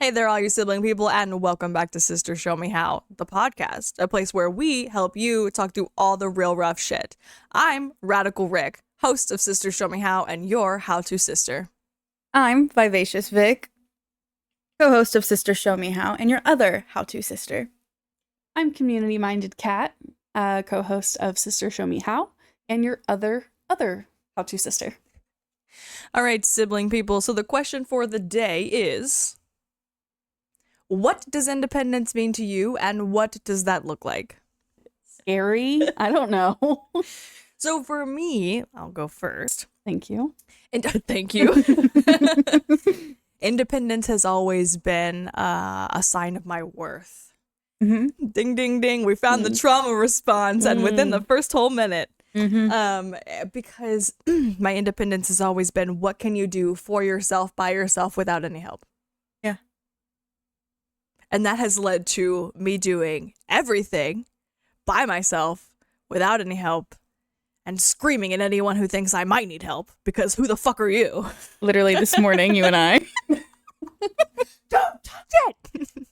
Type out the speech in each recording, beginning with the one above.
Hey there, all you sibling people, and welcome back to Sister Show Me How, the podcast, a place where we help you talk through all the real rough shit. I'm Radical Rick, host of Sister Show Me How, and your how-to sister. I'm Vivacious Vic, co-host of Sister Show Me How, and your other how-to sister. I'm Community-Minded Cat, co-host of Sister Show Me How, and your other how-to sister. All right, sibling people, so the question for the day is, what does independence mean to you, and what does that look like? Scary? I don't know. So for me, I'll go first. Thank you. Thank you. Independence has always been a sign of my worth. Mm-hmm. Ding, ding, ding. We found the trauma response, and within the first whole minute. Because my independence has always been, what can you do for yourself, by yourself, without any help? Yeah. And that has led to me doing everything by myself, without any help, and screaming at anyone who thinks I might need help, because who the fuck are you? Literally this morning, you and I. Don't touch it!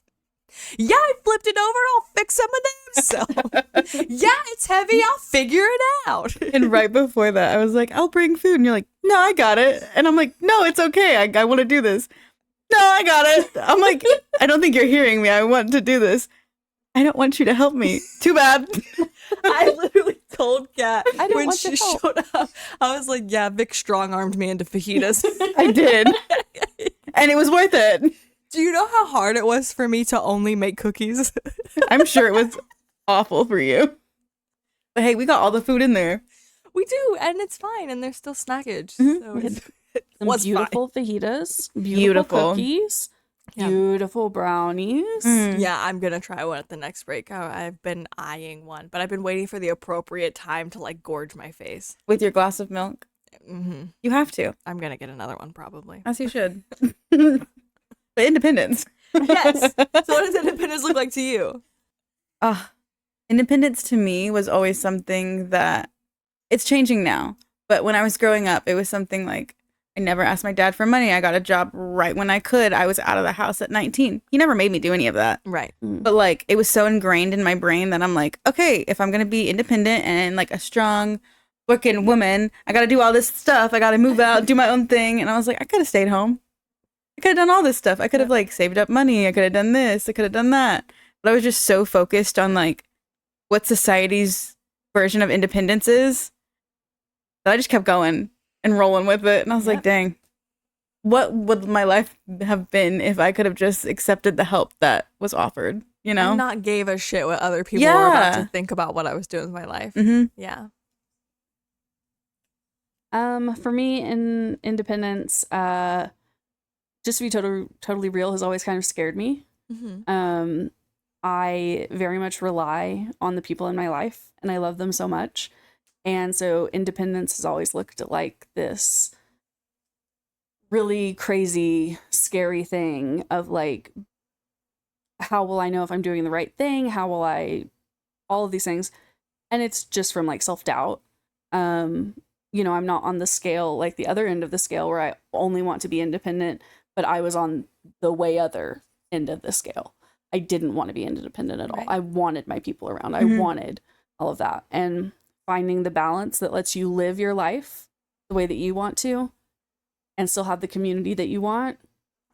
Yeah, I flipped it over, I'll fix some of them. So, yeah, it's heavy, I'll figure it out. And right before that, I was like, I'll bring food. And you're like, no, I got it. And I'm like, no, it's okay. I want to do this. No, I got it. I'm like, I don't think you're hearing me. I want to do this. I don't want you to help me. Too bad. I literally told Kat when want she your help. showed up, I was like, yeah, Vic strong-armed me into fajitas. I did. And it was worth it. Do you know how hard it was for me to only make cookies? I'm sure it was awful for you. But hey, we got all the food in there. We do, and it's fine, and there's still snackage. Mhm. So it Some was beautiful fajitas, beautiful Beautiful. cookies, Yeah. beautiful brownies. Mm. Yeah, I'm gonna try one at the next break. I've been eyeing one, but I've been waiting for the appropriate time to like gorge my face. With your glass of milk. You have to, I'm gonna get another one probably. as you should. But independence. Yes. So what does independence look like to you? Independence to me was always something that it's changing now. But when I was growing up, it was something like I never asked my dad for money. I got a job right when I could. I was out of the house at 19. He never made me do any of that. Right. But like it was so ingrained in my brain that I'm like, okay, if I'm going to be independent and like a strong working woman, I got to do all this stuff. I got to move out, do my own thing. And I was like, I could have stayed home. I could have done all this stuff. I could have like saved up money. I could have done this. I could have done that. But I was just so focused on like what society's version of independence is that I just kept going and rolling with it. And I was like, dang, what would my life have been if I could have just accepted the help that was offered, you know? And not gave a shit what other people were about to think about what I was doing with my life. Mm-hmm. Yeah. For me, in independence, just to be totally real, has always kind of scared me. Mm-hmm. I very much rely on the people in my life, and I love them so much. And so independence has always looked like this really crazy, scary thing of like, how will I know if I'm doing the right thing? How will all of these things. And it's just from like self-doubt. You know, I'm not on the scale, like the other end of the scale where I only want to be independent, but I was on the way other end of the scale. I didn't want to be independent at all. Right. I wanted my people around. I Mhm. wanted all of that. And finding the balance that lets you live your life the way that you want to and still have the community that you want,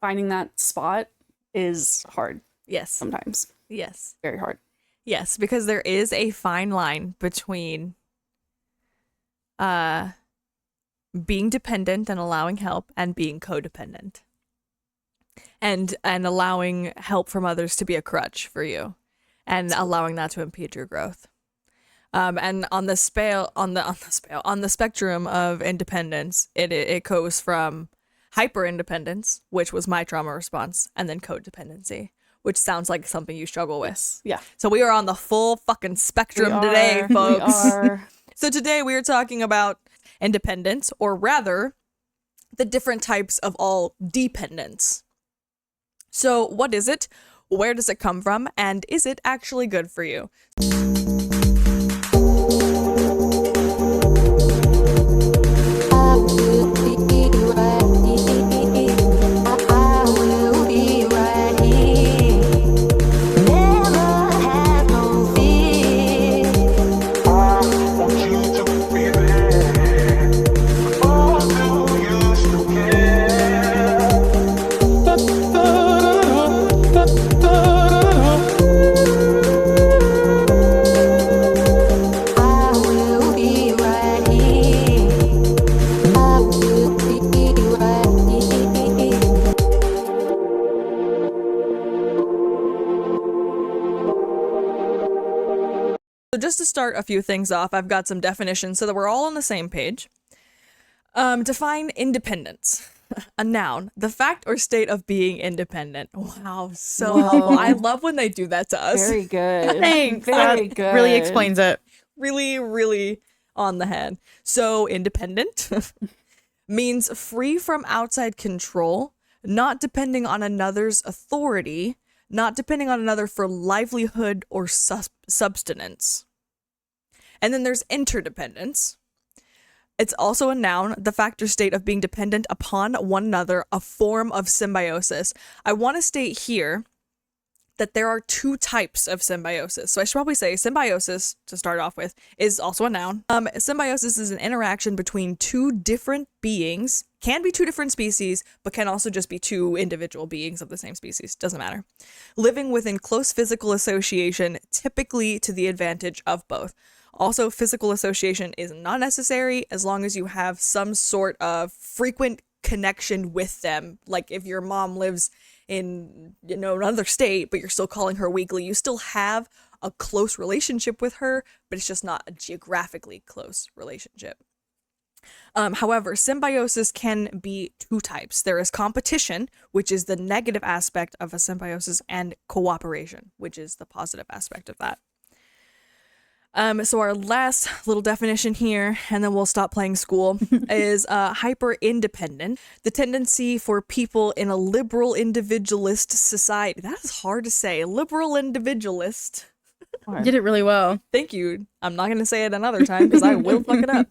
finding that spot is hard Yes. sometimes. Yes. Very hard. Yes, because there is a fine line between being dependent and allowing help and being codependent. And allowing help from others to be a crutch for you and allowing that to impede your growth. And on the spectrum of independence, it goes from hyper independence, which was my trauma response, and then codependency, which sounds like something you struggle with. Yeah. So we are on the full fucking spectrum today, We folks. are. So today we are talking about independence, or rather, the different types of all dependence. So what is it? Where does it come from? And is it actually good for you? I will be right here. So just to start a few things off, I've got some definitions so that we're all on the same page. Define independence. A noun, the fact or state of being independent. Wow, so helpful. I love when they do that to us. Very good. Thanks. Very That good. really explains it. Really, really on the head. So independent means free from outside control, not depending on another's authority, not depending on another for livelihood or subsistence. And then there's interdependence. It's also a noun, the fact or state of being dependent upon one another, a form of symbiosis. I want to state here that there are two types of symbiosis. So I should probably say symbiosis, to start off with, is also a noun. Symbiosis is an interaction between two different beings, can be two different species, but can also just be two individual beings of the same species. Doesn't matter. Living within close physical association, typically to the advantage of both. Also, physical association is not necessary as long as you have some sort of frequent connection with them. Like if your mom lives in, another state, but you're still calling her weekly, you still have a close relationship with her, but it's just not a geographically close relationship. However, symbiosis can be two types. There is competition, which is the negative aspect of a symbiosis, and cooperation, which is the positive aspect of that. So our last little definition here, and then we'll stop playing school, is hyper-independent. The tendency for people in a liberal individualist society. That is hard to say. Liberal individualist. You did it really well. Thank you. I'm not going to say it another time because I will fuck it up.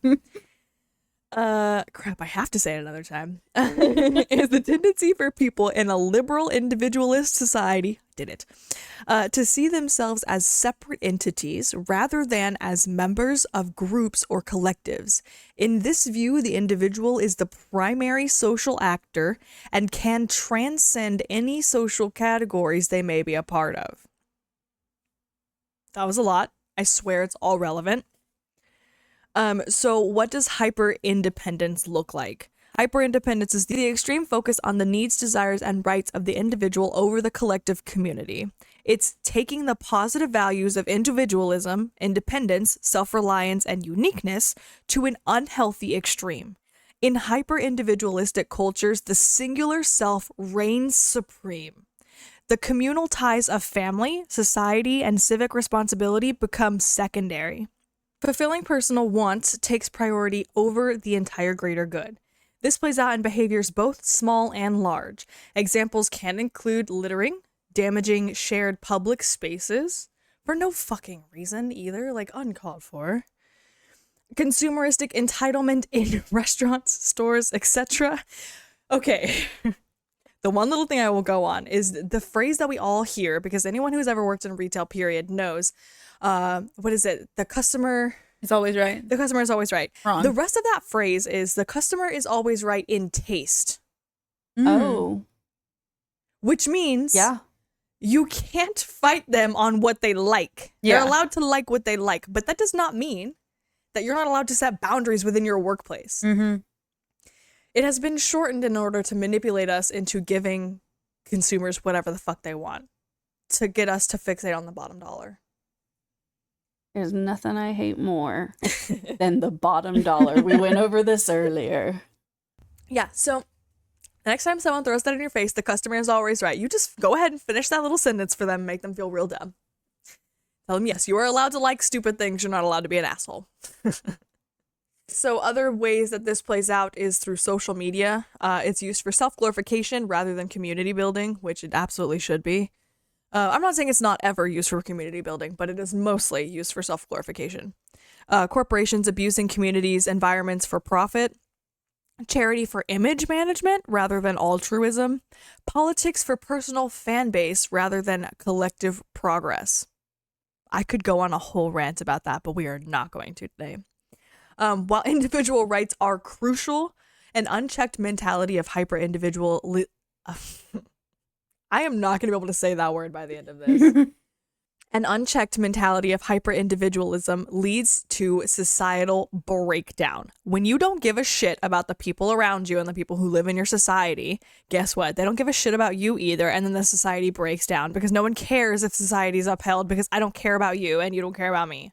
Crap, I have to say it another time. Is the tendency for people in a liberal individualist society, to see themselves as separate entities rather than as members of groups or collectives. In this view, the individual is the primary social actor and can transcend any social categories they may be a part of. That was a lot. I swear it's all relevant. So what does hyper-independence look like? Hyper-independence is the extreme focus on the needs, desires, and rights of the individual over the collective community. It's taking the positive values of individualism, independence, self-reliance, and uniqueness to an unhealthy extreme. In hyper-individualistic cultures, the singular self reigns supreme. The communal ties of family, society, and civic responsibility become secondary. Fulfilling personal wants takes priority over the entire greater good. This plays out in behaviors both small and large. Examples can include littering, damaging shared public spaces, for no fucking reason either, like uncalled for, consumeristic entitlement in restaurants, stores, etc. Okay. The one little thing I will go on is the phrase that we all hear, because anyone who's ever worked in retail, period, knows, what is it? The customer is always right. The customer is always right. Wrong. The rest of that phrase is the customer is always right in taste. Oh. Which means Yeah. you can't fight them on what they like. Yeah. They're allowed to like what they like, but that does not mean that you're not allowed to set boundaries within your workplace. Mm-hmm. It has been shortened in order to manipulate us into giving consumers whatever the fuck they want, to get us to fixate on the bottom dollar. There's nothing I hate more than the bottom dollar. We went over this earlier. Yeah, so next time someone throws that in your face, the customer is always right. You just go ahead and finish that little sentence for them and make them feel real dumb. Tell them, yes, you are allowed to like stupid things. You're not allowed to be an asshole. So other ways that this plays out is through social media. It's used for self-glorification rather than community building, which it absolutely should be. I'm not saying it's not ever used for community building, but it is mostly used for self-glorification. Corporations abusing communities' environments for profit. Charity for image management rather than altruism. Politics for personal fan base rather than collective progress. I could go on a whole rant about that, but we are not going to today. While individual rights are crucial, an unchecked mentality of hyper-individual... I am not going to be able to say that word by the end of this. An unchecked mentality of hyper-individualism leads to societal breakdown. When you don't give a shit about the people around you and the people who live in your society, guess what? They don't give a shit about you either, and then the society breaks down because no one cares if society is upheld because I don't care about you and you don't care about me.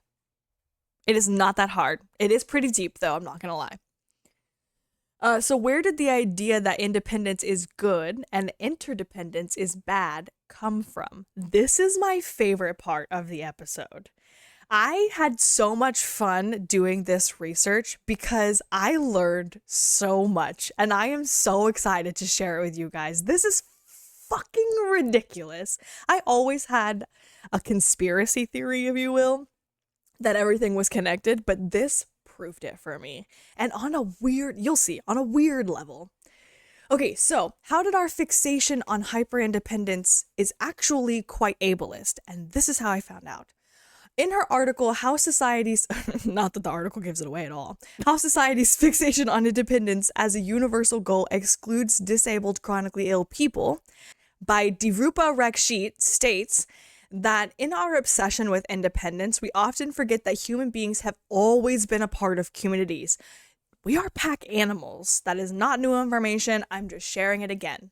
It is not that hard. It is pretty deep, though, I'm not going to lie. So where did the idea that independence is good and interdependence is bad come from? This is my favorite part of the episode. I had so much fun doing this research because I learned so much, and I am so excited to share it with you guys. This is fucking ridiculous. I always had a conspiracy theory, if you will, that everything was connected, but this proved it for me. And on a weird, you'll see, on a weird level. Okay, so how did our fixation on hyper-independence is actually quite ableist? And this is how I found out. In her article, How Society's, not that the article gives it away at all, How Society's Fixation on Independence as a Universal Goal Excludes Disabled Chronically Ill People, by Devrupa Rakshit, states that in our obsession with independence, we often forget that human beings have always been a part of communities. We are pack animals. That is not new information. I'm just sharing it again.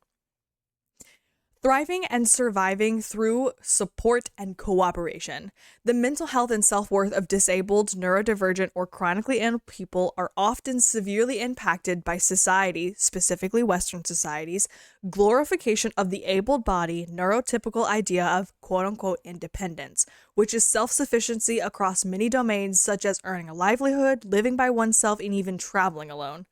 Thriving and surviving through support and cooperation. The mental health and self-worth of disabled, neurodivergent, or chronically ill people are often severely impacted by society, specifically Western societies, glorification of the able-bodied, neurotypical idea of quote-unquote independence, which is self-sufficiency across many domains such as earning a livelihood, living by oneself, and even traveling alone.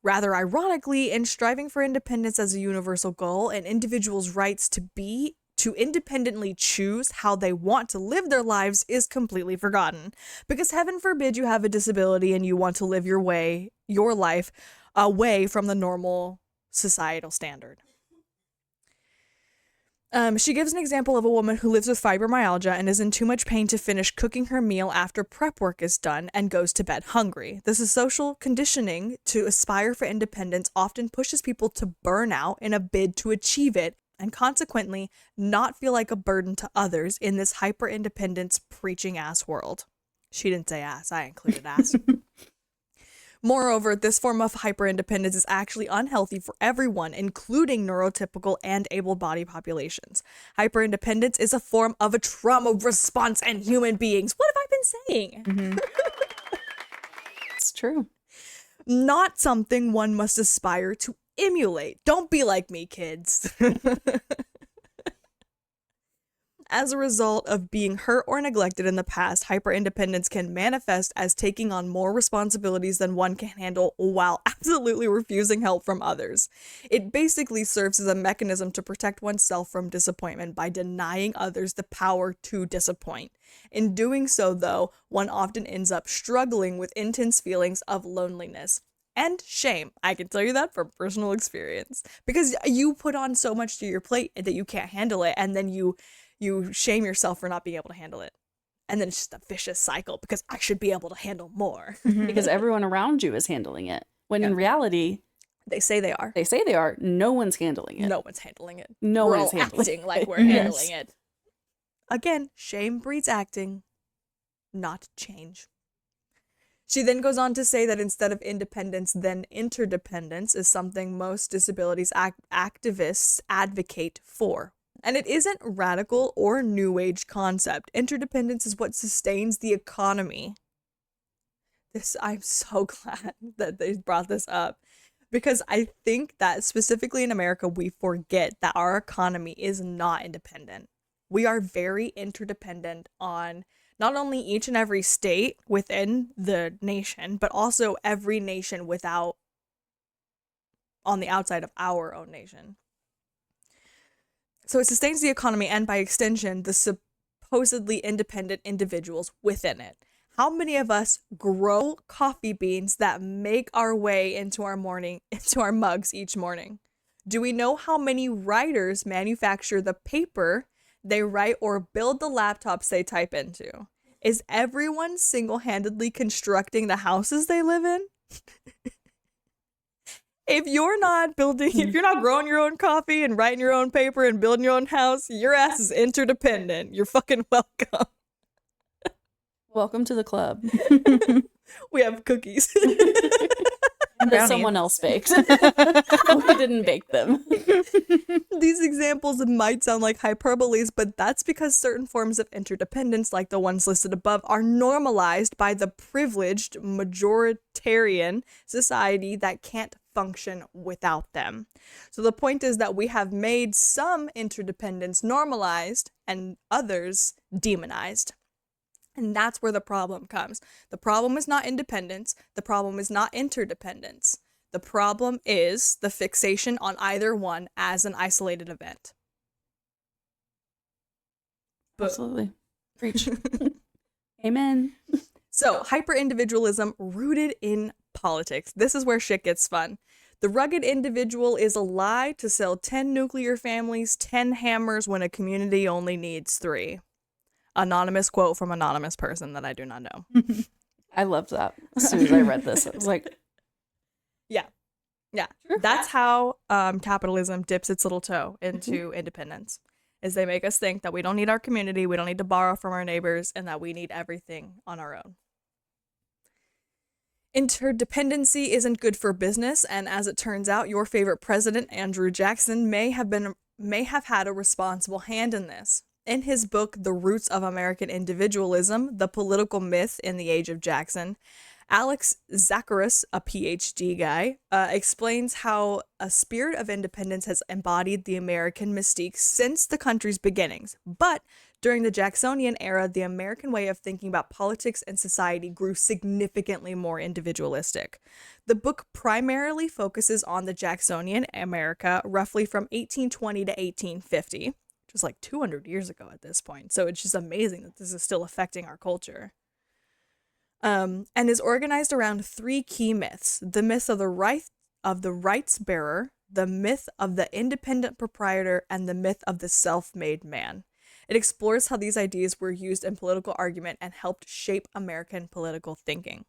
Rather ironically, in striving for independence as a universal goal, an individual's rights to independently choose how they want to live their lives is completely forgotten. Because heaven forbid you have a disability and you want to live your life away from the normal societal standard. She gives an example of a woman who lives with fibromyalgia and is in too much pain to finish cooking her meal after prep work is done and goes to bed hungry. This is social conditioning to aspire for independence often pushes people to burn out in a bid to achieve it and consequently not feel like a burden to others in this hyper-independence preaching ass world. She didn't say ass, I included ass. Moreover, this form of hyper-independence is actually unhealthy for everyone, including neurotypical and able-bodied populations. Hyper-independence is a form of a trauma response in human beings. What have I been saying? Mm-hmm. It's true. Not something one must aspire to emulate. Don't be like me, kids. As a result of being hurt or neglected in the past, hyperindependence can manifest as taking on more responsibilities than one can handle while absolutely refusing help from others. It basically serves as a mechanism to protect oneself from disappointment by denying others the power to disappoint. In doing so, though, one often ends up struggling with intense feelings of loneliness and shame. I can tell you that from personal experience. Because you put on so much to your plate that you can't handle it, and then you shame yourself for not being able to handle it. And then it's just a vicious cycle because I should be able to handle more. Because everyone around you is handling it. When in reality, they say they are. They say they are. No one's handling it. No one's handling it. No We're one's all handling acting like we're handling it. Again, shame breeds acting, not change. She then goes on to say that instead of independence, then interdependence is something most disabilities activists advocate for. And it isn't radical or new age concept. Interdependence is what sustains the economy. I'm so glad that they brought this up because I think that specifically in America, we forget that our economy is not independent. We are very interdependent on not only each and every state within the nation, but also every nation on the outside of our own nation. So it sustains the economy and, by extension, the supposedly independent individuals within it. How many of us grow coffee beans that make our way into our mugs each morning? Do we know how many writers manufacture the paper they write or build the laptops they type into? Is everyone single-handedly constructing the houses they live in? If you're not growing your own coffee and writing your own paper and building your own house, your ass is interdependent. You're fucking welcome. Welcome to the club. We have cookies. that someone else baked. We didn't bake them. These examples might sound like hyperboles, but that's because certain forms of interdependence, like the ones listed above, are normalized by the privileged majoritarian society that can't function without them. So the point is that we have made some interdependence normalized and others demonized. And that's where the problem comes. The problem is not independence. The problem is not interdependence. The problem is the fixation on either one as an isolated event. Absolutely. Preach. Amen. So, hyper-individualism rooted in politics. This is where shit gets fun. The rugged individual is a lie to sell 10 nuclear families, 10 hammers when a community only needs 3. Anonymous quote from anonymous person that I do not know. I loved that. As soon as I read this, I was like, yeah. That's how capitalism dips its little toe into independence. Is they make us think that we don't need our community, we don't need to borrow from our neighbors, and that we need everything on our own. Interdependency isn't good for business, and as it turns out, your favorite president, Andrew Jackson, may have had a responsible hand in this. In his book, The Roots of American Individualism, The Political Myth in the Age of Jackson, Alex Zacharis, a PhD guy, explains how a spirit of independence has embodied the American mystique since the country's beginnings. But during the Jacksonian era, the American way of thinking about politics and society grew significantly more individualistic. The book primarily focuses on the Jacksonian America, roughly from 1820 to 1850, which was like 200 years ago at this point. So it's just amazing that this is still affecting our culture. And is organized around 3 key myths: the myth of the rights bearer, the myth of the independent proprietor, and the myth of the self-made man. It explores how these ideas were used in political argument and helped shape American political thinking.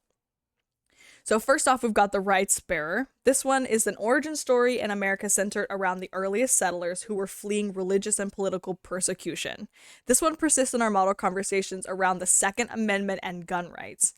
So first off, we've got the rights bearer. This one is an origin story in America centered around the earliest settlers who were fleeing religious and political persecution. This one persists in our model conversations around the Second Amendment and gun rights.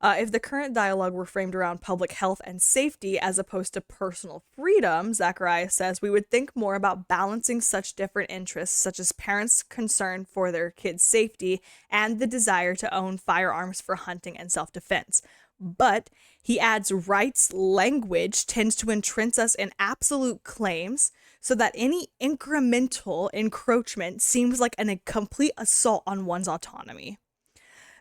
If the current dialogue were framed around public health and safety as opposed to personal freedom, Zacharias says, we would think more about balancing such different interests, such as parents' concern for their kids' safety and the desire to own firearms for hunting and self-defense. But he adds rights language tends to entrench us in absolute claims so that any incremental encroachment seems like a complete assault on one's autonomy.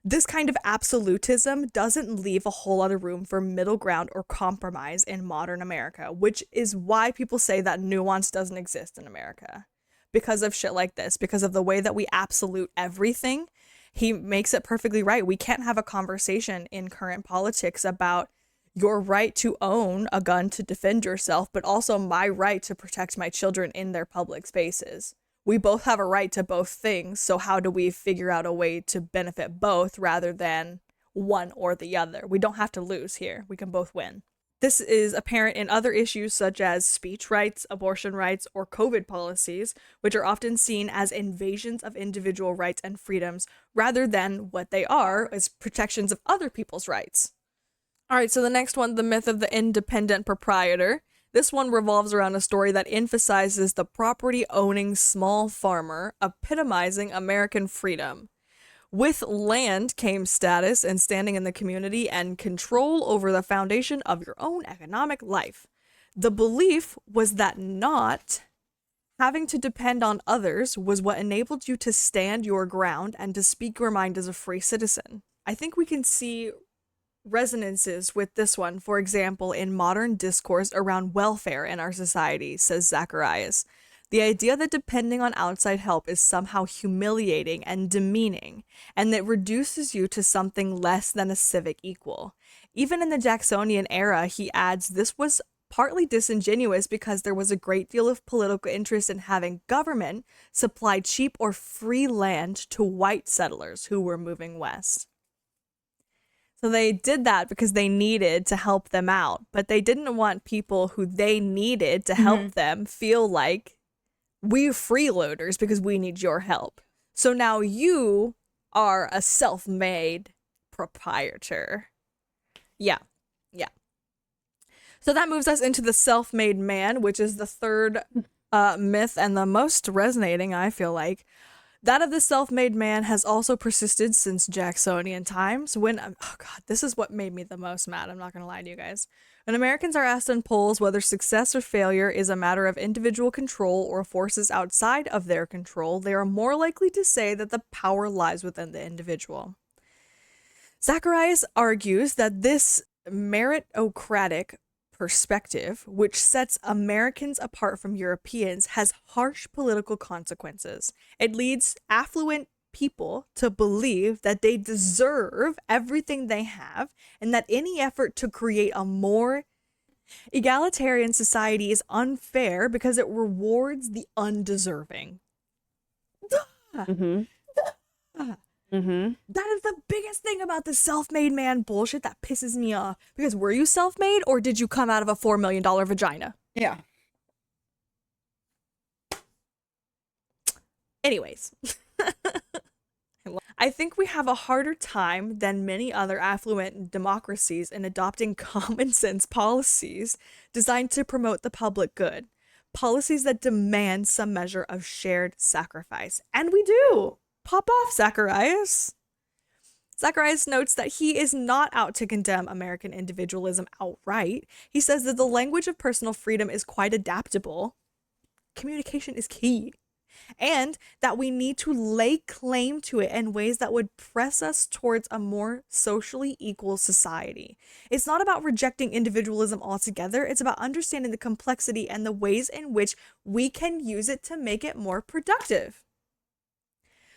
This kind of absolutism doesn't leave a whole lot of room for middle ground or compromise in modern America, which is why people say that nuance doesn't exist in America. Because of shit like this, because of the way that we absolute everything, he makes it perfectly right. We can't have a conversation in current politics about your right to own a gun to defend yourself, but also my right to protect my children in their public spaces. We both have a right to both things, so how do we figure out a way to benefit both rather than one or the other? We don't have to lose here. We can both win. This is apparent in other issues such as speech rights, abortion rights, or COVID policies, which are often seen as invasions of individual rights and freedoms rather than what they are as protections of other people's rights. All right, so the next one, the myth of the independent proprietor. This one revolves around a story that emphasizes the property-owning small farmer, epitomizing American freedom. With land came status and standing in the community and control over the foundation of your own economic life. The belief was that not having to depend on others was what enabled you to stand your ground and to speak your mind as a free citizen. I think we can see resonances with this one, for example, in modern discourse around welfare in our society, says Zacharias. The idea that depending on outside help is somehow humiliating and demeaning, and that reduces you to something less than a civic equal. Even in the Jacksonian era, he adds, this was partly disingenuous because there was a great deal of political interest in having government supply cheap or free land to white settlers who were moving west. So they did that because they needed to help them out, but they didn't want people who they needed to help them feel like we're freeloaders because we need your help. So now you are a self-made proprietor. Yeah. So that moves us into the self-made man, which is the third myth and the most resonating, I feel like. That of the self-made man has also persisted since Jacksonian times when, oh God, this is what made me the most mad. I'm not going to lie to you guys. When Americans are asked in polls whether success or failure is a matter of individual control or forces outside of their control, they are more likely to say that the power lies within the individual. Zacharias argues that this meritocratic perspective, which sets Americans apart from Europeans, has harsh political consequences. It leads affluent people to believe that they deserve everything they have and that any effort to create a more egalitarian society is unfair because it rewards the undeserving. Mm-hmm. Mm-hmm. That is the biggest thing about the self-made man bullshit that pisses me off. Because were you self-made or did you come out of a $4 million vagina? Yeah. Anyways. I think we have a harder time than many other affluent democracies in adopting common sense policies designed to promote the public good. Policies that demand some measure of shared sacrifice. And we do. Pop off, Zacharias. Zacharias notes that he is not out to condemn American individualism outright. He says that the language of personal freedom is quite adaptable. Communication is key. And that we need to lay claim to it in ways that would press us towards a more socially equal society. It's not about rejecting individualism altogether. It's about understanding the complexity and the ways in which we can use it to make it more productive.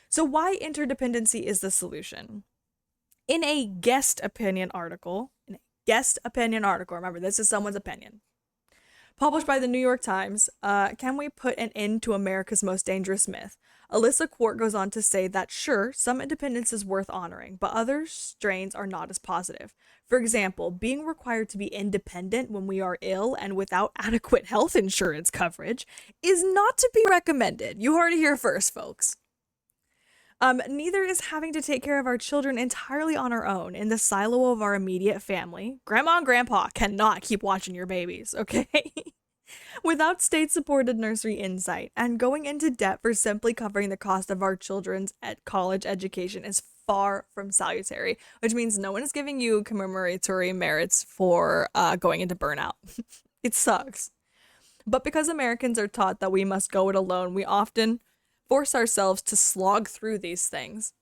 So why interdependency is the solution? In a guest opinion article, remember, this is someone's opinion, published by the New York Times, Can We Put an End to America's Most Dangerous Myth? Alyssa Quart goes on to say that, sure, some independence is worth honoring, but other strains are not as positive. For example, being required to be independent when we are ill and without adequate health insurance coverage is not to be recommended. You heard it here first, folks. Neither is having to take care of our children entirely on our own in the silo of our immediate family. Grandma and grandpa cannot keep watching your babies, okay? Without state-supported nursery insight, and going into debt for simply covering the cost of our children's college education is far from salutary, which means no one is giving you commemoratory merits for going into burnout. It sucks. But because Americans are taught that we must go it alone, we often force ourselves to slog through these things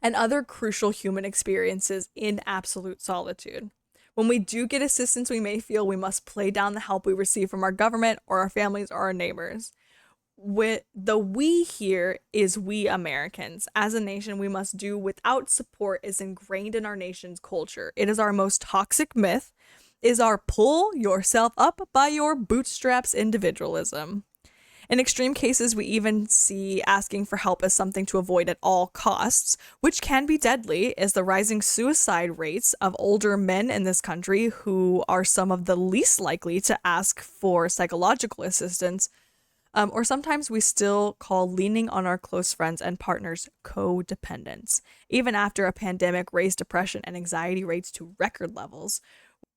and other crucial human experiences in absolute solitude. When we do get assistance, we may feel we must play down the help we receive from our government or our families or our neighbors. The we here is we Americans. As a nation, we must do without support is ingrained in our nation's culture. It is our most toxic myth, is our pull yourself up by your bootstraps individualism. In extreme cases, we even see asking for help as something to avoid at all costs, which can be deadly, as the rising suicide rates of older men in this country, who are some of the least likely to ask for psychological assistance, or sometimes we still call leaning on our close friends and partners codependence. Even after a pandemic raised depression and anxiety rates to record levels,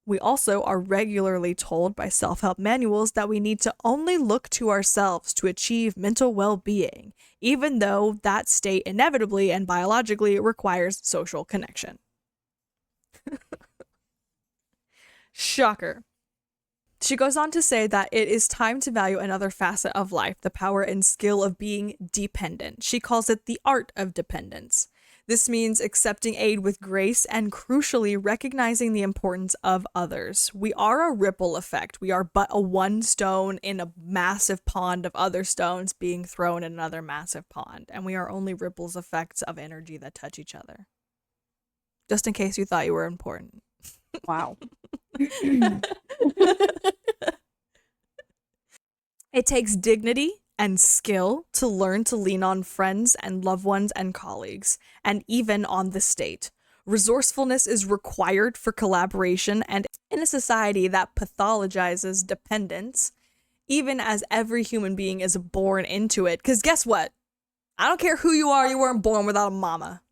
we also are regularly told by self-help manuals that we need to only look to ourselves to achieve mental well-being, even though that state inevitably and biologically requires social connection. Shocker. She goes on to say that it is time to value another facet of life, the power and skill of being dependent. She calls it the art of dependence. This means accepting aid with grace and, crucially, recognizing the importance of others. We are a ripple effect. We are but a one stone in a massive pond of other stones being thrown in another massive pond, and we are only ripples effects of energy that touch each other. Just in case you thought you were important. Wow. It takes dignity and skill to learn to lean on friends and loved ones and colleagues, and even on the state. Resourcefulness is required for collaboration, and in a society that pathologizes dependence, even as every human being is born into it, because guess what? I don't care who you are, you weren't born without a mama.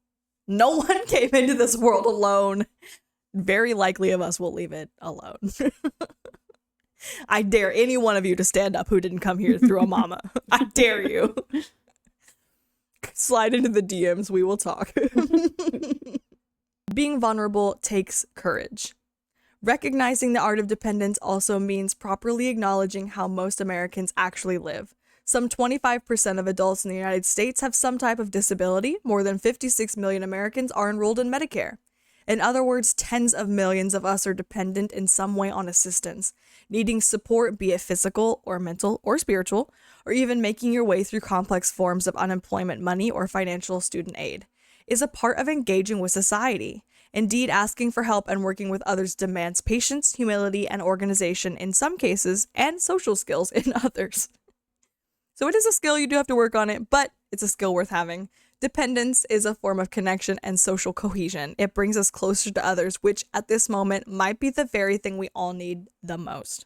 No one came into this world alone. very likely of us will leave it alone. I dare any one of you to stand up who didn't come here through a mama. I dare you. Slide into the DMs. We will talk. Being vulnerable takes courage. Recognizing the art of dependence also means properly acknowledging how most Americans actually live. Some 25% of adults in the United States have some type of disability. More than 56 million Americans are enrolled in Medicare. In other words, tens of millions of us are dependent in some way on assistance, needing support, be it physical or mental or spiritual, or even making your way through complex forms of unemployment money or financial student aid, is a part of engaging with society. Indeed, asking for help and working with others demands patience, humility, and organization in some cases, and social skills in others. So it is a skill, you do have to work on it, but it's a skill worth having. Dependence is a form of connection and social cohesion. It brings us closer to others, which at this moment might be the very thing we all need the most.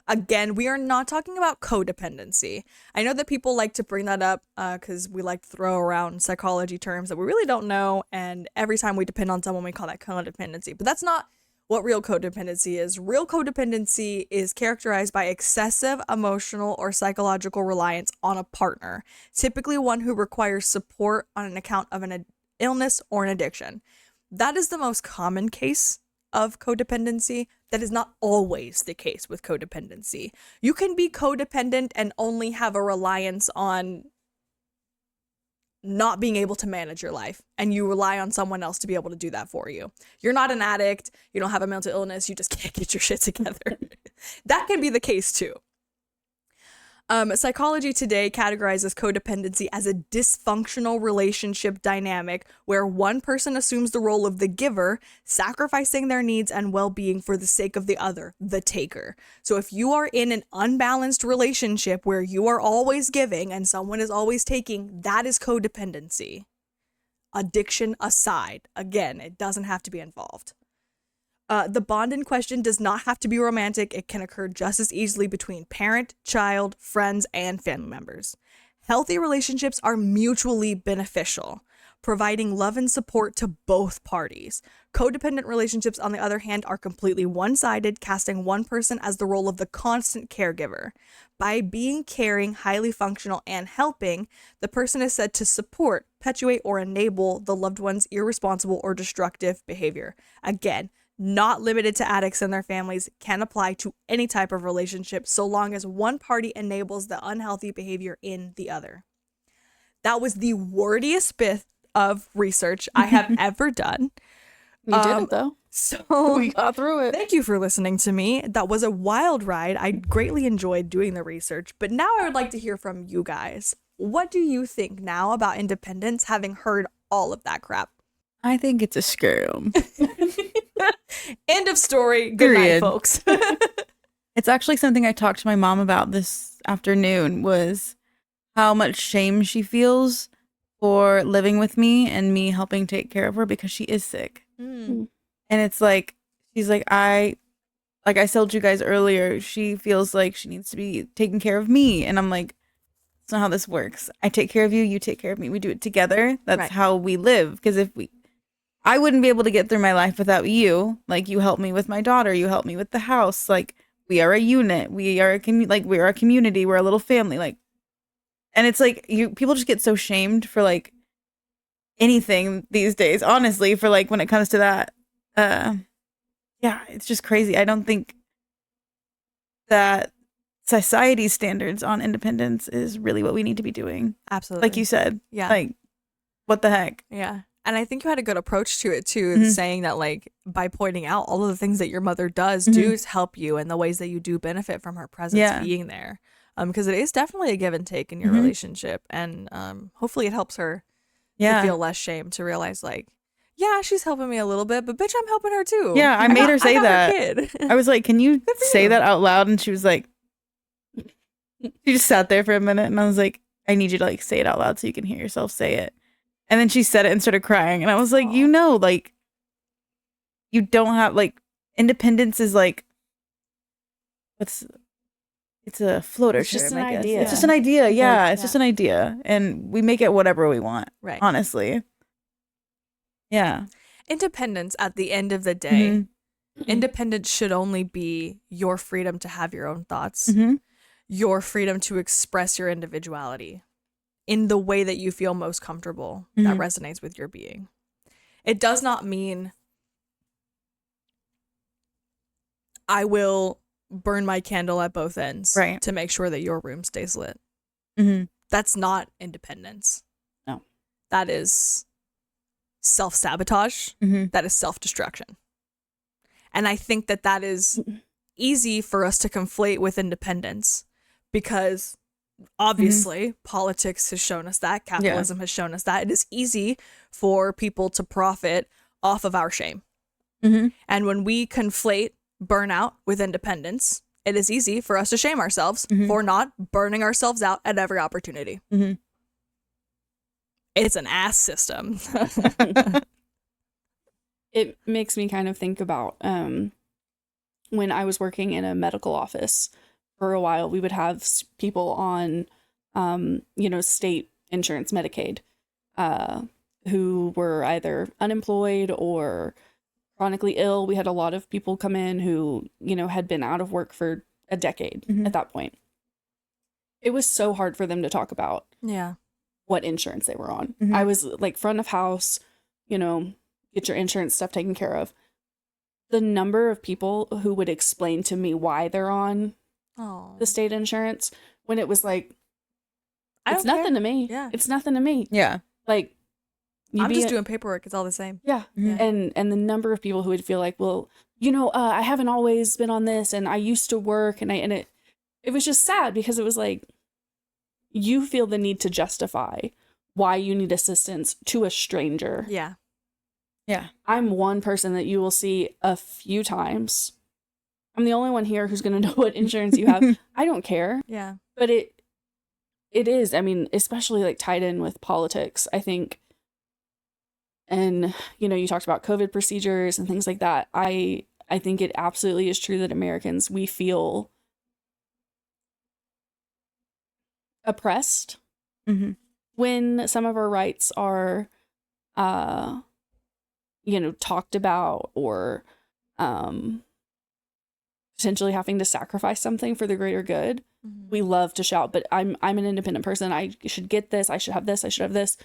Again, we are not talking about codependency. I know that people like to bring that up because we like to throw around psychology terms that we really don't know, and every time we depend on someone, we call that codependency. But that's not what real codependency is. Real codependency is characterized by excessive emotional or psychological reliance on a partner, typically one who requires support on an account of an illness or an addiction. That is the most common case of codependency. That is not always the case with codependency. You can be codependent and only have a reliance on not being able to manage your life, and you rely on someone else to be able to do that for you. You're not an addict, you don't have a mental illness, you just can't get your shit together. That can be the case too. Psychology today categorizes codependency as a dysfunctional relationship dynamic where one person assumes the role of the giver, sacrificing their needs and well-being for the sake of the other, the taker. So if you are in an unbalanced relationship where you are always giving and someone is always taking, that is codependency. Addiction aside, again, it doesn't have to be involved. The bond in question does not have to be romantic. It can occur just as easily between parent, child, friends, and family members. Healthy relationships are mutually beneficial, providing love and support to both parties. Codependent relationships, on the other hand, are completely one-sided, casting one person as the role of the constant caregiver. By being caring, highly functional, and helping, the person is said to support, perpetuate, or enable the loved one's irresponsible or destructive behavior. Again, not limited to addicts and their families, can apply to any type of relationship so long as one party enables the unhealthy behavior in the other. That was the wordiest bit of research I have ever done. You did it though. So We got through it. thank you for listening to me. That was a wild ride. I greatly enjoyed doing the research, but now I would like to hear from you guys. What do you think now about independence, having heard all of that crap? I think it's a scam. End of story. Good night, Period. folks. It's actually something I talked to my mom about this afternoon, was how much shame she feels for living with me and me helping take care of her because she is sick. Mm. And it's like, she's like I told you guys earlier, she feels like she needs to be taking care of me. And I'm like, that's not how this works. I take care of you, you take care of me. We do it together. That's Right. how we live. Because I wouldn't be able to get through my life without you. Like, you help me with my daughter, you help me with the house. Like, we are a unit. We are a we are a community. We're a little family. Like, and it's like people just get so shamed for like anything these days, honestly, for like when it comes to that. Yeah, it's just crazy. I don't think that society's standards on independence is really what we need to be doing. Absolutely. Like you said. Yeah. Like, what the heck? Yeah. And I think you had a good approach to it too, saying that like by pointing out all of the things that your mother does do help you and the ways that you do benefit from her presence being there. Because it is definitely a give and take in your relationship. And hopefully it helps her to feel less shame, to realize like, yeah, she's helping me a little bit, but bitch, I'm helping her too. Yeah, I made her say got that. Her kid. I was like, can you for say you. that out loud? And she was like, she just sat there for a minute and I was like, I need you to like say it out loud so you can hear yourself say it. And then she said it and started crying. And I was like, Aww. you know, like, you don't have like, independence is like, it's a floater It's just term, an I guess. idea. It's just an idea. Yeah, Like, it's just an idea. And we make it whatever we want. Right. Honestly. Yeah. independence at the end of the day, Mhm. independence should only be your freedom to have your own thoughts, Mhm. your freedom to express your individuality in the way that you feel most comfortable, that Mhm. resonates with your being. It does not mean I will burn my candle at both ends Right. to make sure that your room stays lit. Mhm. That's not independence. No. That is self-sabotage. Mhm. That is self-destruction. And I think that that is easy for us to conflate with independence because obviously politics has shown us that, capitalism has shown us that. It is easy for people to profit off of our shame. Mhm. And when we conflate burnout with independence, it is easy for us to shame ourselves for not burning ourselves out at every opportunity. Mhm. It's an ass system. It makes me kind of think about when I was working in a medical office for a while, we would have people on, state insurance, Medicaid, who were either unemployed or chronically ill. We had a lot of people come in who, had been out of work for a decade at that point. It was so hard for them to talk about Yeah. what insurance they were on. I was like front of house, get your insurance stuff taken care of. The number of people who would explain to me why they're on the state insurance when it was like, it's nothing to me. Yeah. It's nothing to me. Yeah. Like, I'm just doing paperwork. It's all the same. Yeah. And the number of people who would feel like, well, I haven't always been on this and I used to work and it was just sad because it was like, you feel the need to justify why you need assistance to a stranger. Yeah. Yeah. I'm one person that you will see a few times. I'm the only one here who's going to know what insurance you have. I don't care. Yeah. But it is, I mean, especially like tied in with politics, I think. And, you talked about COVID procedures and things like that. I think it absolutely is true that Americans, we feel oppressed when some of our rights are, talked about or potentially having to sacrifice something for the greater good. We love to shout, but I'm an independent person. I should get this. I should have this. I should have this.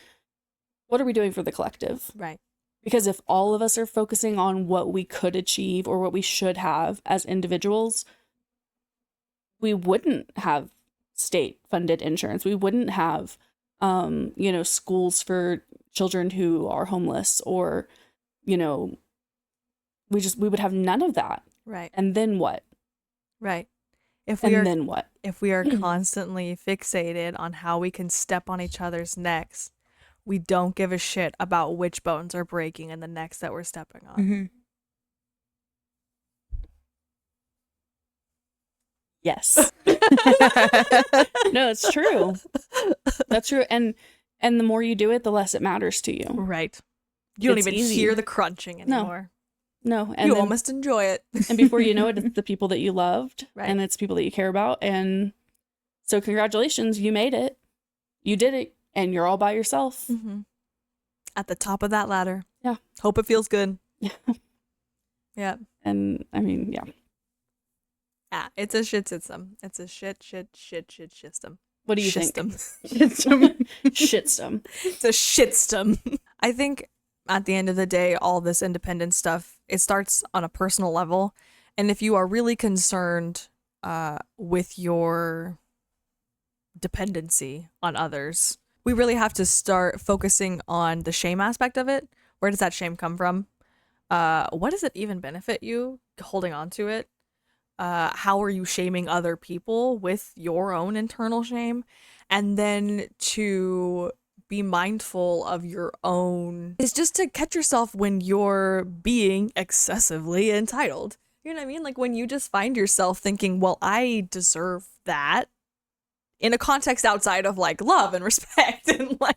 What are we doing for the collective? Right. Because if all of us are focusing on what we could achieve or what we should have as individuals, we wouldn't have state-funded insurance. We wouldn't have, schools for children who are homeless or, we would have none of that. Right. And then what? Right. Then what? If we are constantly fixated on how we can step on each other's necks, we don't give a shit about which bones are breaking in the necks that we're stepping on. Yes. No, it's true. That's true. And the more you do it, the less it matters to you. Right. You don't It's even easy. hear the crunching anymore. No. And You then, almost enjoy it. and before you know it, it's the people that you loved Right. and it's people that you care about. And so congratulations, you made it. You did it. And you're all by yourself. At the top of that ladder. Yeah. Hope it feels good. Yeah. Yeah. And I mean, yeah. Yeah. It's a shit system. It's a shit system. What do you Shitstem. think? Shitstem. It's a shitstem. I think at the end of the day, all this independent stuff, it starts on a personal level. And if you are really concerned with your dependency on others, we really have to start focusing on the shame aspect of it. Where does that shame come from? What does it even benefit you holding on to it? How are you shaming other people with your own internal shame? And then to be mindful of your own is just to catch yourself when you're being excessively entitled. You know what I mean? Like when you just find yourself thinking, well, I deserve that, in a context outside of like love and respect and like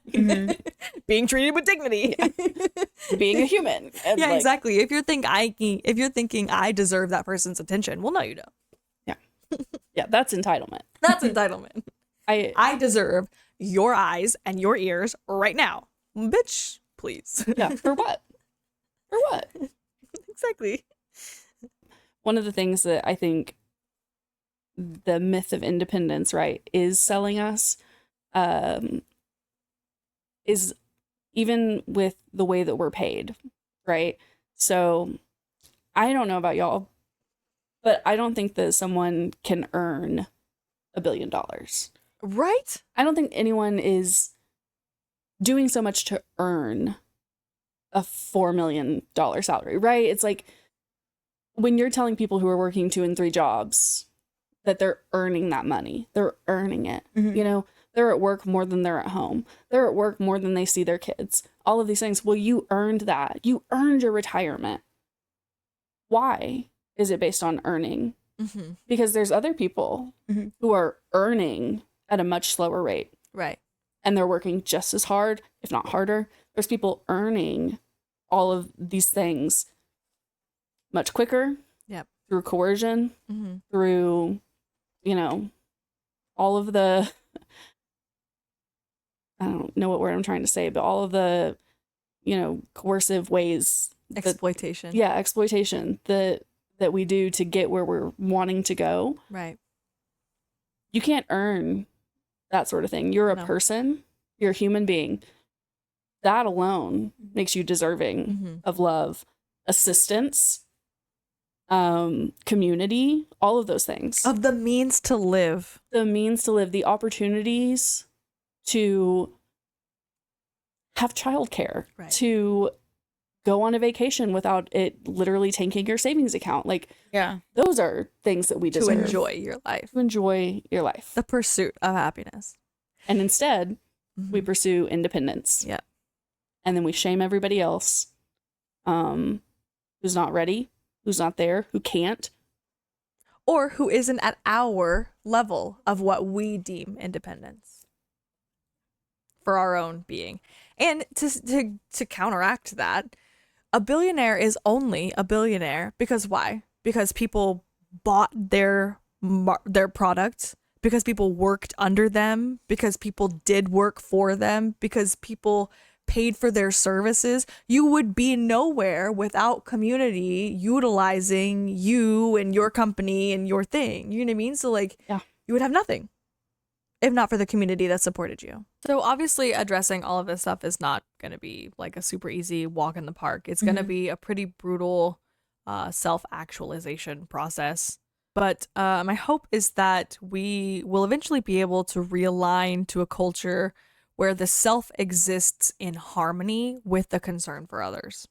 being treated with dignity. Being a human. And Yeah, like, exactly. If you're thinking I deserve that person's attention, well, no, you don't. Yeah, that's entitlement. That's entitlement. I I deserve your eyes and your ears right now, bitch. Please. yeah, for what? For what? Exactly. One of the things that I think the myth of independence, right, is selling us, is even with the way that we're paid, right? So I don't know about y'all, but I don't think that someone can earn $1 billion. Right? I don't think anyone is doing so much to earn a $4 million salary, right? It's like when you're telling people who are working 2 and 3 jobs that they're earning that money, they're earning it. You know, they're at work more than they're at home. They're at work more than they see their kids. All of these things. Well, you earned that. You earned your retirement. Why is it based on earning? Because there's other people who are earning at a much slower rate. Right. And they're working just as hard, if not harder. There's people earning all of these things much quicker. Yep. Through coercion, through, you know, all of the, I don't know what word I'm trying to say, but all of the, you know, coercive ways. Exploitation. Exploitation that we do to get where we're wanting to go. Right. You can't earn that sort of thing. You're a person. You're a human being. That alone makes you deserving of love, assistance, community, all of those things. Of the means to live. The means to live, the opportunities to have childcare, Right. to go on a vacation without it literally tanking your savings account. Like, Yeah. those are things that we To deserve. enjoy your life. To enjoy your life. The pursuit of happiness. And instead, we pursue independence. Yeah. And then we shame everybody else who's not ready, who's not there, who can't. Or who isn't at our level of what we deem independence for our own being. And to counteract that, a billionaire is only a billionaire because why? Because people bought their products, because people worked under them, because people did work for them, because people paid for their services. You would be nowhere without community utilizing you and your company and your thing. You know what I mean? So like, you would have nothing if not for the community that supported you. So obviously addressing all of this stuff is not going to be like a super easy walk in the park. It's going to be a pretty brutal self-actualization process. But my hope is that we will eventually be able to realign to a culture where the self exists in harmony with the concern for others.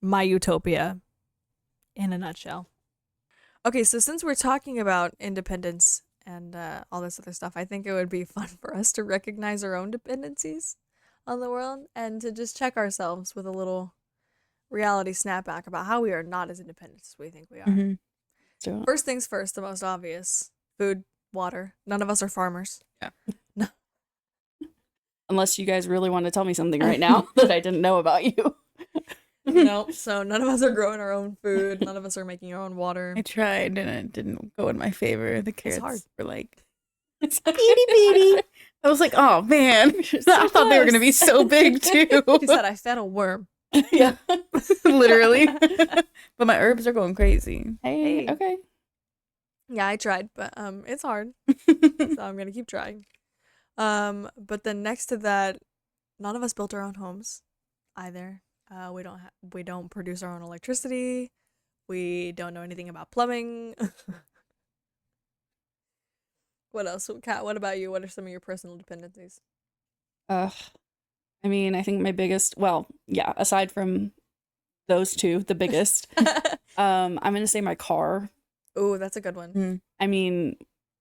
My utopia in a nutshell. Okay, so since we're talking about independence and all this other stuff, I think it would be fun for us to recognize our own dependencies on the world and to just check ourselves with a little reality snapback about how we are not as independent as we think we are. So, First things first, the most obvious: food, water. None of us are farmers. Yeah. No. unless you guys really want to tell me something right now that I didn't know about you. Nope. So none of us are growing our own food. None of us are making our own water. I tried and it didn't go in my favor. The carrots hard. were like, itty bitty. I was like, oh man. I thought they were going to be so big too. She said, I fed a worm. Yeah. Literally. But my herbs are going crazy. Hey, okay. Yeah, I tried, but it's hard. So I'm gonna keep trying. But then next to that, none of us built our own homes either. We don't produce our own electricity. We don't know anything about plumbing. What else? Kat, what about you? What are some of your personal dependencies? I mean, I think my biggest, aside from those two, the biggest, I'm going to say my car. Oh, that's a good one. Mm. I mean,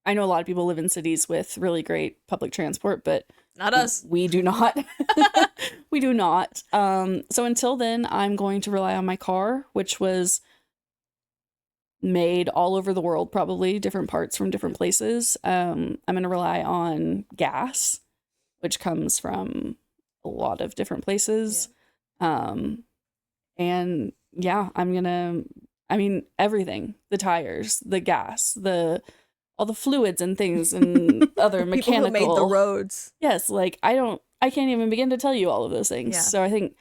I know a lot of people live in cities with really great public transport, but Not us. we do not. We do not. So until then, I'm going to rely on my car, which was made all over the world, probably different parts from different places. I'm going to rely on gas, which comes from a lot of different places. And yeah, everything, the tires, the gas, all the fluids and things and other mechanical. People who made the roads. Yes. Like I can't even begin to tell you all of those things. Yeah. So I think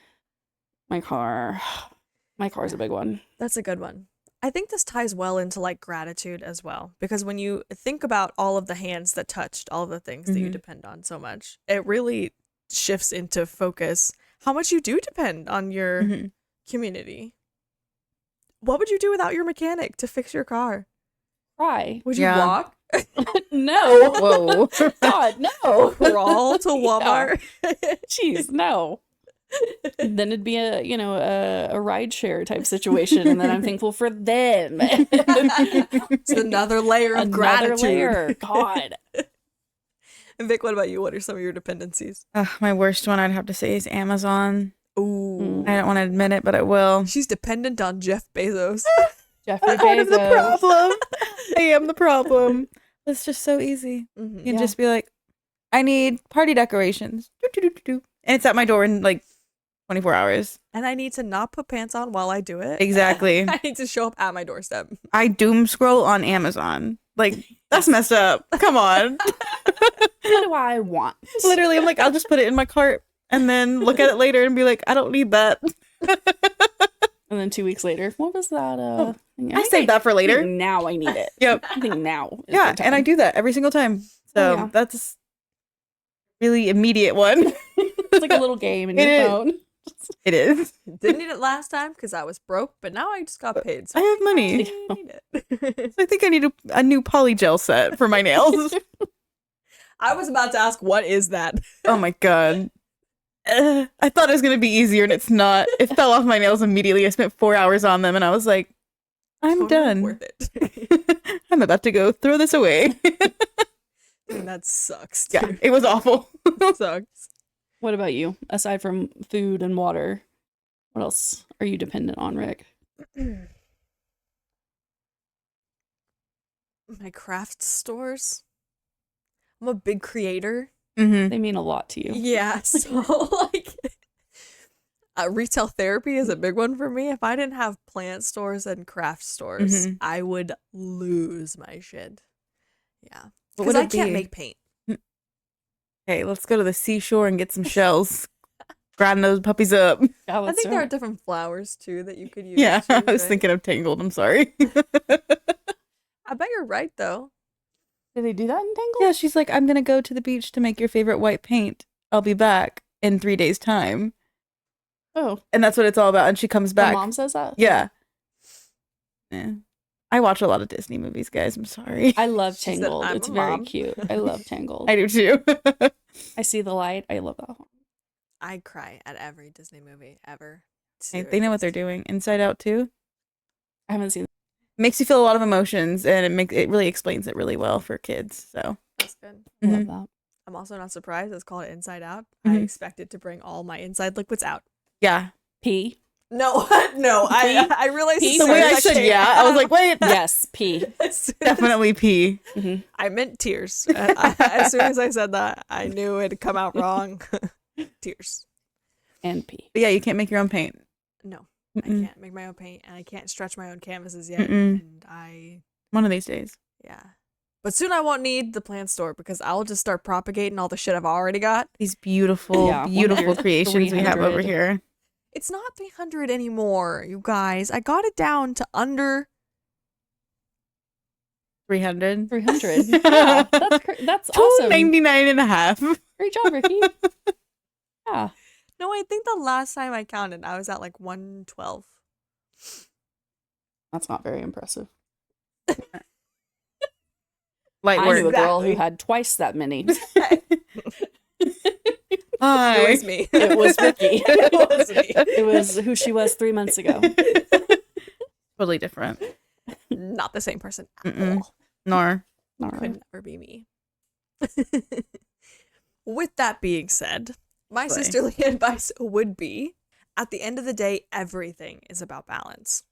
My car. My car's a big one. That's a good one. I think this ties well into like gratitude as well, because when you think about all of the hands that touched all of the things that you depend on so much, it really shifts into focus how much you do depend on your community. What would you do without your mechanic to fix your car? Cry. Would you walk? No. Whoa. God, no. Crawl to Walmart? Jeez, no. Then it'd be a ride share type situation, and then I'm thankful for them. It's another layer of gratitude. Layer. God. And Vic, what about you? What are some of your dependencies? My worst one I'd have to say is Amazon. Ooh. I don't want to admit it, but I will. She's dependent on Jeff Bezos. Jeffrey Part of the Bezos. problem. I am the problem. It's just so easy. You can just be like, I need party decorations. And it's at my door in like 24 hours. And I need to not put pants on while I do it. Exactly. I need to show up at my doorstep. I doom scroll on Amazon. Like, that's messed up. Come on. What do I want? Literally, I'm like, I'll just put it in my cart and then look at it later and be like, I don't need that. And then 2 weeks later, what was that? I saved that for later. Now I need it. Yep. I think now. Is Yeah, the time. and I do that every single time. So yeah. that's a really immediate one. It's like a little game in It your is. phone. It is. Didn't need it last time because I was broke, but now I just got paid. So I have money. I need it. I think I need a new polygel set for my nails. I was about to ask, what is that? Oh my god. I thought it was going to be easier and it's not. It fell off my nails immediately. I spent 4 hours on them and I was like, I'm Totally done. Worth it. I'm about to go throw this away. And that sucks. Yeah, Dude. it was awful. It sucks. What about you? Aside from food and water, what else are you dependent on, Rick? My craft stores. I'm a big creator. Mm-hmm. They mean a lot to you. Yeah, so like retail therapy is a big one for me. If I didn't have plant stores and craft stores, I would lose my shit. Yeah. What Because would I it can't be? make paint. Hey, let's go to the seashore and get some shells. Grind those puppies up. Yeah, I that's think there are right. different flowers too that you could use. Yeah, too, I was right? thinking of Tangled. I'm sorry. I bet you're right though. Did they do that in Tangled? Yeah, she's like, I'm going to go to the beach to make your favorite white paint. I'll be back in 3 days' time. Oh, And that's what it's all about. And she comes my back. mom says that? Yeah. I watch a lot of Disney movies, guys. I'm sorry. I love She said, Tangled. "I'm It's a very mom." cute. I love Tangled. I do too. I see the light. I love that one. I cry at every Disney movie ever. They know what they're doing. Inside Out too. I haven't seen Makes you feel a lot of emotions, and it really explains it really well for kids. So That's good. I love Mhm. that. I'm also not surprised it's called Inside Out. I Mhm. expected to bring all my inside liquids out. yeah, P. No, no, I realized Pee? as the soon way as I said came yeah, I was out- like, wait, Yes, P. as soon as- definitely pee. I meant tears. As soon as I said that, I knew it'd come out wrong. Tears. And P. But yeah, you can't make your own paint. No, Mm-mm. I can't make my own paint, and I can't stretch my own canvases yet. Mm-mm. And One of these days. yeah. But soon I won't need the plant store because I'll just start propagating all the shit I've already got. These beautiful, Yeah, one of beautiful your creations we have over 300. here. It's not 300 anymore, you guys. I got it down to under 300. 300. Yeah, that's awesome. 299 and a half. Great job, Ricky. Yeah. No, I think the last time I counted, I was at like 112. That's not very impressive. Light I work. knew a girl who Exactly. had twice that many. Hi. It was me. It was Ricky. It was me. It was who she was 3 months ago. Totally different. Not the same person at Mm-mm. all. Nor. Could never be me. With that being said, my Slay. sisterly advice would be, at the end of the day, everything is about balance.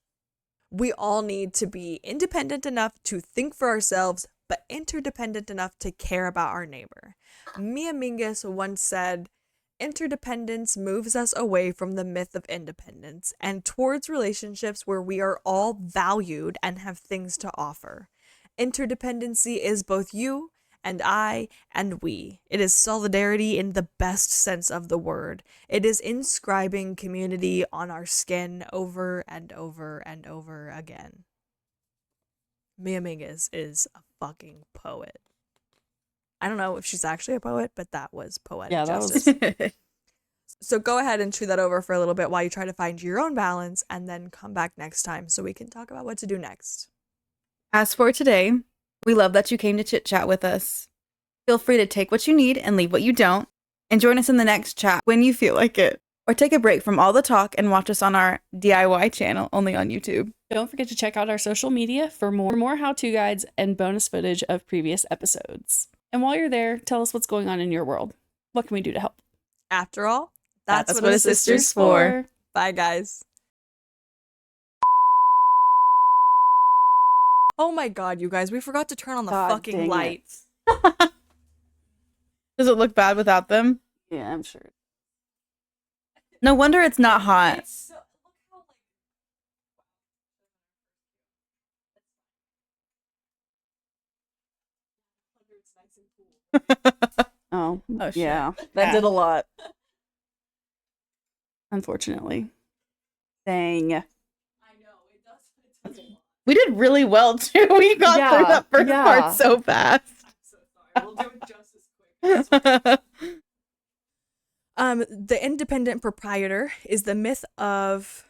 We all need to be independent enough to think for ourselves, but interdependent enough to care about our neighbor. Mia Mingus once said, interdependence moves us away from the myth of independence and towards relationships where we are all valued and have things to offer. Interdependency is both you and I and we. It is solidarity in the best sense of the word. It is inscribing community on our skin over and over and over again. Mia Mingus is a fucking poet. I don't know if she's actually a poet, but that was poetic justice. So go ahead and chew that over for a little bit while you try to find your own balance, and then come back next time so we can talk about what to do next. As for today, we love that you came to chit chat with us. Feel free to take what you need and leave what you don't, and join us in the next chat when you feel like it. Or take a break from all the talk and watch us on our DIY channel, only on YouTube. Don't forget to check out our social media for more how-to guides and bonus footage of previous episodes. And while you're there, tell us what's going on in your world. What can we do to help? After all, that's what what a a sister's sister's for. for. Bye, guys. Oh my god, you guys, we forgot to turn on the God fucking dang it. lights. Does it look bad without them? Yeah, I'm sure. No wonder it's not hot. Oh, Oh, shit. yeah. That did a lot. Unfortunately. Dang. I know, it does. We did really well, too. We got through that first part so fast. I'm so sorry. We'll do it just as quick. The independent proprietor is the myth of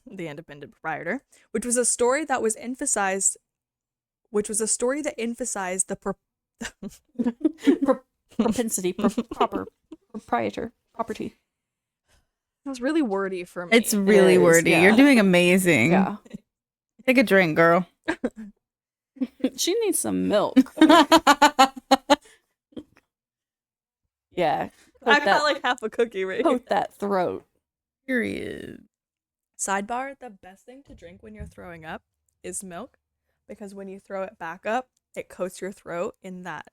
the independent proprietor, which was a story that emphasized the Propensity, property. That's really wordy for me. It's really It is, wordy. yeah. You're doing amazing. Yeah. Take a drink, girl. She needs some milk. Yeah. I got like half a cookie right here. Coat that throat. Period. Sidebar, the best thing to drink when you're throwing up is milk, because when you throw it back up, it coats your throat in that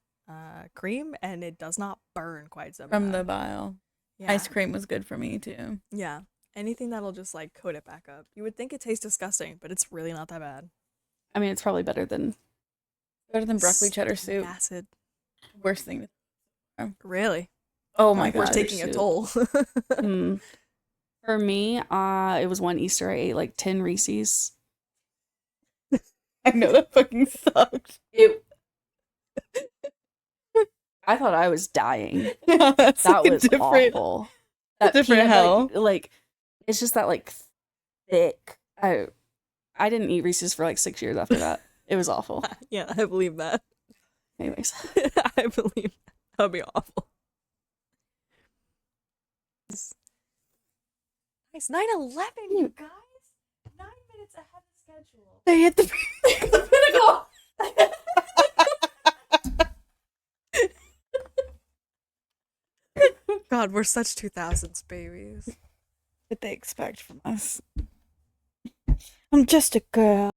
cream, and it does not burn quite so From the bad. vial. Yeah. Ice cream was good for me, too. Yeah. Anything that'll just like coat it back up. You would think it tastes disgusting, but it's really not that bad. I mean, it's probably better than Better than broccoli cheddar soup. Acid. Worst thing. Really? Oh my We're god. taking a toll. For me, it was one Easter I ate like 10 Reese's. I know that fucking sucked. I thought I was dying. Yeah, that's That like was different. awful. Different peanut hell. butter, like it's just that like thick. I didn't eat Reese's for like 6 years after that. It was awful. Yeah, I believe that. Anyways, I believe that would be awful. Nice. 9/11, you guys. 9 minutes ahead of schedule. They hit the pinnacle. God, we're such 2000s babies. What they expect from us. I'm just a girl.